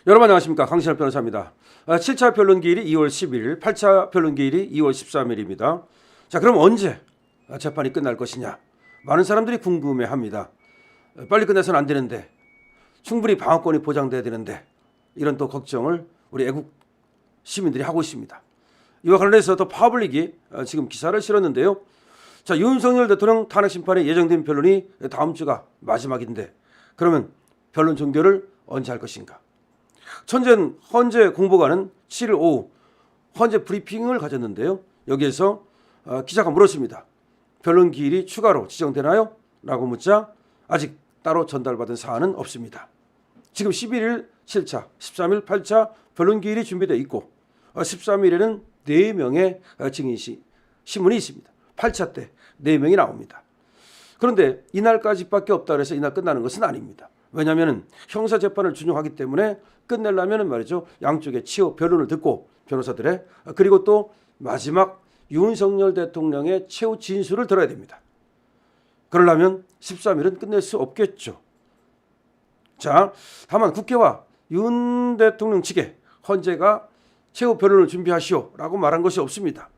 여러분 안녕하십니까, 강신업 변호사입니다. 7차 변론기일이 2월 11일, 8차 변론기일이 2월 13일입니다. 자, 그럼 언제 재판이 끝날 것이냐? 많은 사람들이 궁금해합니다. 빨리 끝내서는 안 되는데, 충분히 방어권이 보장돼야 되는데, 이런 또 걱정을 우리 애국 시민들이 하고 있습니다. 이와 관련해서 더 파블릭이 지금 기사를 실었는데요. 자, 윤석열 대통령 탄핵 심판에 예정된 변론이 다음 주가 마지막인데, 그러면 변론 종결을 언제 할 것인가? 천재는 헌재 공보관은 7일 오후 헌재 브리핑을 가졌는데요. 여기에서 기자가 물었습니다. 변론 기일이 추가로 지정되나요? 라고 묻자 아직 따로 전달받은 사안은 없습니다. 지금 11일 7차, 13일 8차 변론 기일이 준비되어 있고 13일에는 4명의 증인 신문이 있습니다. 8차 때 4명이 나옵니다. 그런데 이날까지밖에 없다 그래서 이날 끝나는 것은 아닙니다. 왜냐하면 형사재판을 준용하기 때문에 끝내려면 말이죠, 양쪽의 취호 변론을 듣고 변호사들의, 그리고 또 마지막 윤석열 대통령의 최후 진술을 들어야 됩니다. 그러려면 13일은 끝낼 수 없겠죠. 자, 다만 국회와 윤 대통령 측에 헌재가 최후 변론을 준비하시오라고 말한 것이 없습니다.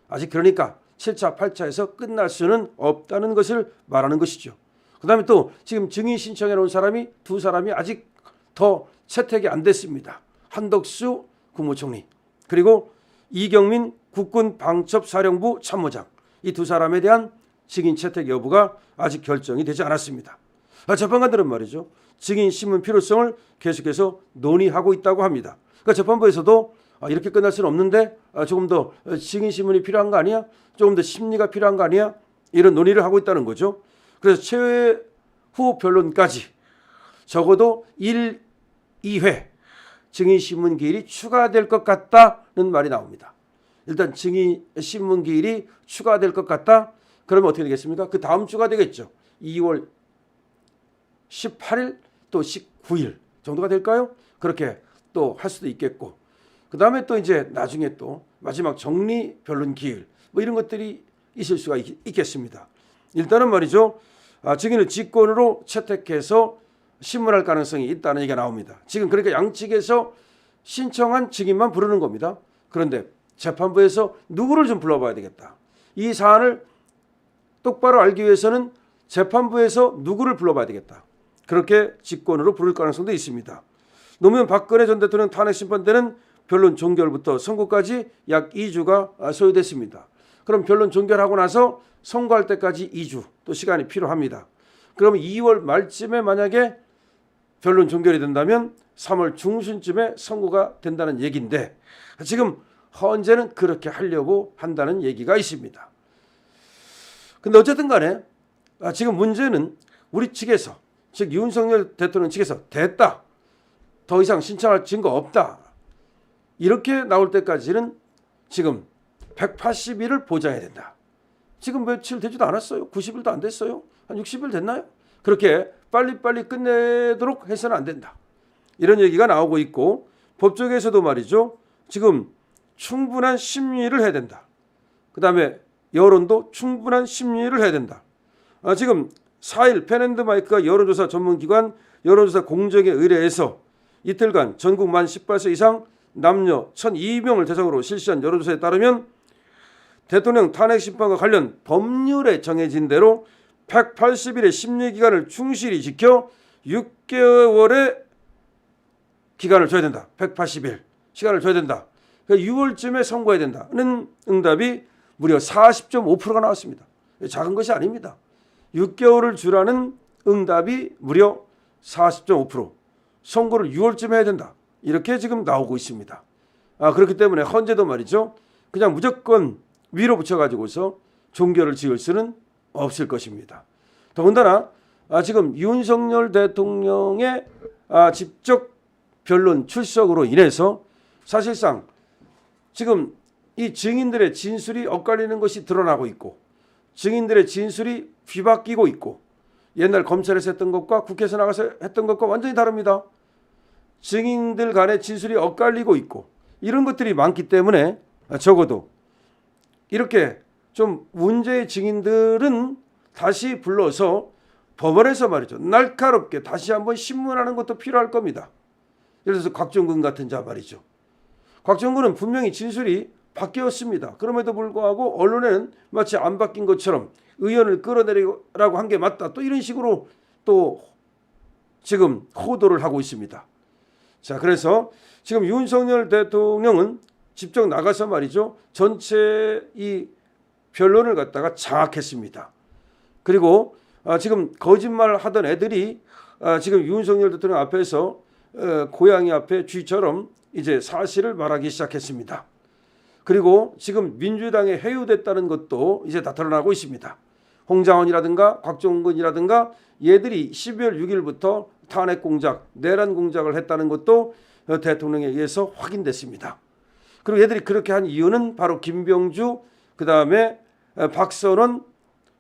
아직 그러니까 7차, 8차에서 끝날 수는 없다는 것을 말하는 것이죠. 그 다음에 또 지금 증인 신청해 놓은 사람이 2사람이 아직 더 채택이 안 됐습니다. 한덕수 국무총리, 그리고 이경민 국군방첩사령부 참모장, 이 2사람에 대한 증인 채택 여부가 아직 결정이 되지 않았습니다. 재판관들은 말이죠, 증인 신문 필요성을 계속해서 논의하고 있다고 합니다. 그러니까 재판부에서도 이렇게 끝날 수는 없는데 조금 더 증인 신문이 필요한 거 아니야? 조금 더 심리가 필요한 거 아니야? 이런 논의를 하고 있다는 거죠. 그래서 최후 변론까지 적어도 1, 2회 증인 신문 기일이 추가될 것 같다는 말이 나옵니다. 일단 증인 신문 기일이 추가될 것 같다. 그러면 어떻게 되겠습니까? 그 다음 주가 되겠죠. 2월 18일 또 19일 정도가 될까요? 그렇게 또 할 수도 있겠고, 그 다음에 또 이제 나중에 또 마지막 정리 변론 기일 뭐 이런 것들이 있을 수가 있겠습니다. 일단은 말이죠, 증인을 직권으로 채택해서 신문할 가능성이 있다는 얘기가 나옵니다. 지금 그러니까 양측에서 신청한 증인만 부르는 겁니다. 그런데 재판부에서 누구를 좀 불러봐야 되겠다. 이 사안을 똑바로 알기 위해서는 재판부에서 누구를 불러봐야 되겠다. 그렇게 직권으로 부를 가능성도 있습니다. 노무현 박근혜 전 대통령 탄핵 심판 때는 변론 종결부터 선고까지 약 2주가 소요됐습니다. 그럼 변론 종결하고 나서 선고할 때까지 2주 또 시간이 필요합니다. 그러면 2월 말쯤에 만약에 변론 종결이 된다면 3월 중순쯤에 선고가 된다는 얘기인데, 지금 헌재는 그렇게 하려고 한다는 얘기가 있습니다. 근데 어쨌든 간에 지금 문제는 우리 측에서, 즉 윤석열 대통령 측에서 됐다, 더 이상 신청할 증거 없다, 이렇게 나올 때까지는 지금 180일을 보장해야 된다. 지금 며칠 되지도 않았어요. 90일도 안 됐어요. 한 60일 됐나요? 그렇게 빨리빨리 끝내도록 해서는 안 된다. 이런 얘기가 나오고 있고, 법조계에서도 말이죠, 지금 충분한 심리를 해야 된다. 그 다음에 여론도 충분한 심리를 해야 된다. 지금 4일 펜앤드마이크가 여론조사 전문기관 여론조사 공정에 의뢰해서 이틀간 전국 만 18세 이상 남녀 1,002명을 대상으로 실시한 여론조사에 따르면 대통령 탄핵 심판과 관련 법률에 정해진 대로 180일의 심리기간을 충실히 지켜 6개월의 기간을 줘야 된다. 180일 시간을 줘야 된다. 6월쯤에 선고해야 된다는 응답이 무려 40.5%가 나왔습니다. 작은 것이 아닙니다. 6개월을 주라는 응답이 무려 40.5%, 선고를 6월쯤에 해야 된다, 이렇게 지금 나오고 있습니다. 그렇기 때문에 헌재도 말이죠, 그냥 무조건 위로 붙여가지고서 종결을 지을 수는 없을 것입니다. 더군다나 지금 윤석열 대통령의 직접 변론 출석으로 인해서 사실상 지금 이 증인들의 진술이 엇갈리는 것이 드러나고 있고, 증인들의 진술이 뒤바뀌고 있고, 옛날 검찰에서 했던 것과 국회에서 나가서 했던 것과 완전히 다릅니다. 증인들 간의 진술이 엇갈리고 있고, 이런 것들이 많기 때문에 적어도 이렇게 좀 문제의 증인들은 다시 불러서 법원에서 말이죠, 날카롭게 다시 한번 신문하는 것도 필요할 겁니다. 예를 들어서 곽종근 같은 자 말이죠. 곽종근은 분명히 진술이 바뀌었습니다. 그럼에도 불구하고 언론에는 마치 안 바뀐 것처럼 의원을 끌어내리라고 한 게 맞다. 또 이런 식으로 또 지금 호도를 하고 있습니다. 자, 그래서 지금 윤석열 대통령은 직접 나가서 말이죠. 전체 이 변론을 갖다가 장악했습니다. 그리고 지금 거짓말 하던 애들이 지금 윤석열 대통령 앞에서 고양이 앞에 쥐처럼 이제 사실을 말하기 시작했습니다. 그리고 지금 민주당에 회유됐다는 것도 이제 다 드러나고 있습니다. 홍장원이라든가 곽종근이라든가 얘들이 12월 6일부터 탄핵 공작, 내란 공작을 했다는 것도 대통령에 의해서 확인됐습니다. 그리고 얘들이 그렇게 한 이유는 바로 김병주, 그다음에 박선원,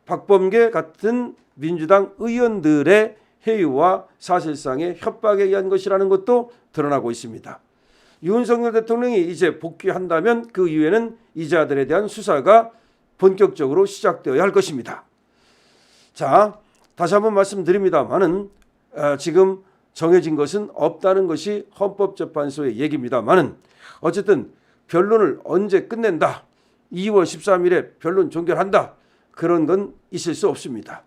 박범계 같은 민주당 의원들의 회유와 사실상의 협박에 의한 것이라는 것도 드러나고 있습니다. 윤석열 대통령이 이제 복귀한다면 그 이후에는 이 자들에 대한 수사가 본격적으로 시작되어야 할 것입니다. 자, 다시 한번 말씀드립니다만은 지금 정해진 것은 없다는 것이 헌법재판소의 얘기입니다만은 어쨌든 변론을 언제 끝낸다, 2월 13일에 변론 종결한다, 그런 건 있을 수 없습니다.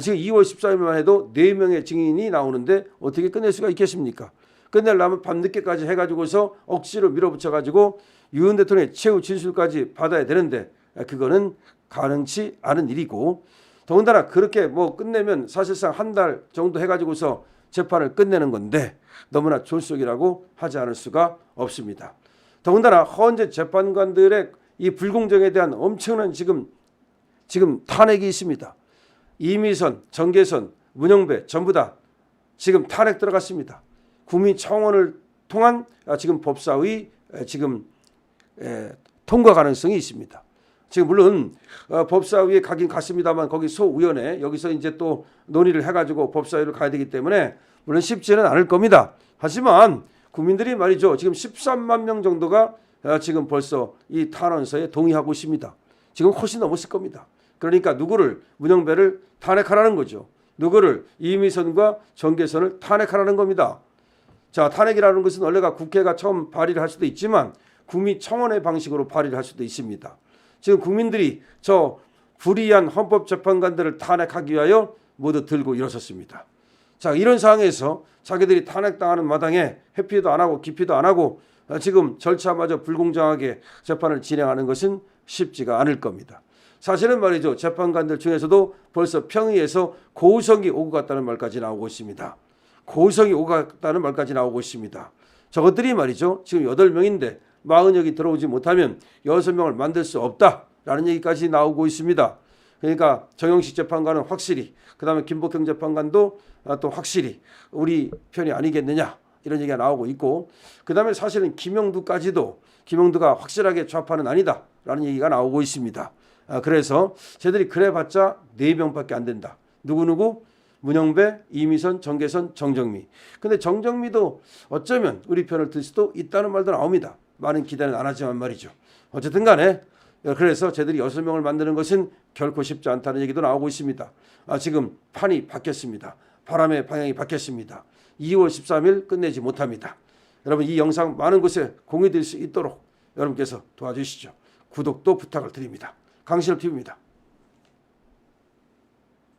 지금 2월 14일만 해도 4명의 증인이 나오는데 어떻게 끝낼 수가 있겠습니까? 끝내려면 밤늦게까지 해가지고서 억지로 밀어붙여가지고 윤 대통령의 최후 진술까지 받아야 되는데 그거는 가능치 않은 일이고, 더군다나 그렇게 뭐 끝내면 사실상 한 달 정도 해가지고서 재판을 끝내는 건데 너무나 졸속이라고 하지 않을 수가 없습니다. 더군다나 헌재 재판관들의 이 불공정에 대한 엄청난 지금 탄핵이 있습니다. 이미선, 정계선, 문영배 전부 다 지금 탄핵 들어갔습니다. 국민청원을 통한 지금 법사위 지금 통과 가능성이 있습니다. 지금 물론 법사위에 가긴 갔습니다만 거기 소위원회 여기서 이제 또 논의를 해가지고 법사위를 가야 되기 때문에 물론 쉽지는 않을 겁니다. 하지만 국민들이 말이죠. 지금 13만 명 정도가 지금 벌써 이 탄원서에 동의하고 있습니다. 지금 훨씬 넘었을 겁니다. 그러니까 누구를, 문영배를 탄핵하라는 거죠. 누구를, 이미선과 정계선을 탄핵하라는 겁니다. 자, 탄핵이라는 것은 원래가 국회가 처음 발의를 할 수도 있지만 국민청원의 방식으로 발의를 할 수도 있습니다. 지금 국민들이 저 불의한 헌법재판관들을 탄핵하기 위하여 모두 들고 일어섰습니다. 자, 이런 상황에서 자기들이 탄핵당하는 마당에 회피도 안 하고 기피도 안 하고 지금 절차마저 불공정하게 재판을 진행하는 것은 쉽지가 않을 겁니다. 사실은 말이죠. 재판관들 중에서도 벌써 평의에서 고우성이 오고 갔다는 말까지 나오고 있습니다. 고우성이 오고 갔다는 말까지 나오고 있습니다. 저것들이 말이죠. 지금 8명인데 40여기 들어오지 못하면 6명을 만들 수 없다라는 얘기까지 나오고 있습니다. 그러니까 정영식 재판관은 확실히, 그다음에 김복형 재판관도 또 확실히 우리 편이 아니겠느냐 이런 얘기가 나오고 있고, 그다음에 사실은 김영두가 확실하게 좌파는 아니다라는 얘기가 나오고 있습니다. 그래서 쟤들이 그래봤자 4명밖에 안 된다. 누구누구? 문영배, 이미선, 정계선, 정정미. 근데 정정미도 어쩌면 우리 편을 들 수도 있다는 말도 나옵니다. 많은 기대는 안 하지만 말이죠. 어쨌든 간에 그래서 쟤들이 6명을 만드는 것은 결코 쉽지 않다는 얘기도 나오고 있습니다. 지금 판이 바뀌었습니다. 바람의 방향이 바뀌었습니다. 2월 13일 끝내지 못합니다. 여러분 이 영상 많은 곳에 공유될 수 있도록 여러분께서 도와주시죠. 구독도 부탁을 드립니다. 강신업 TV입니다.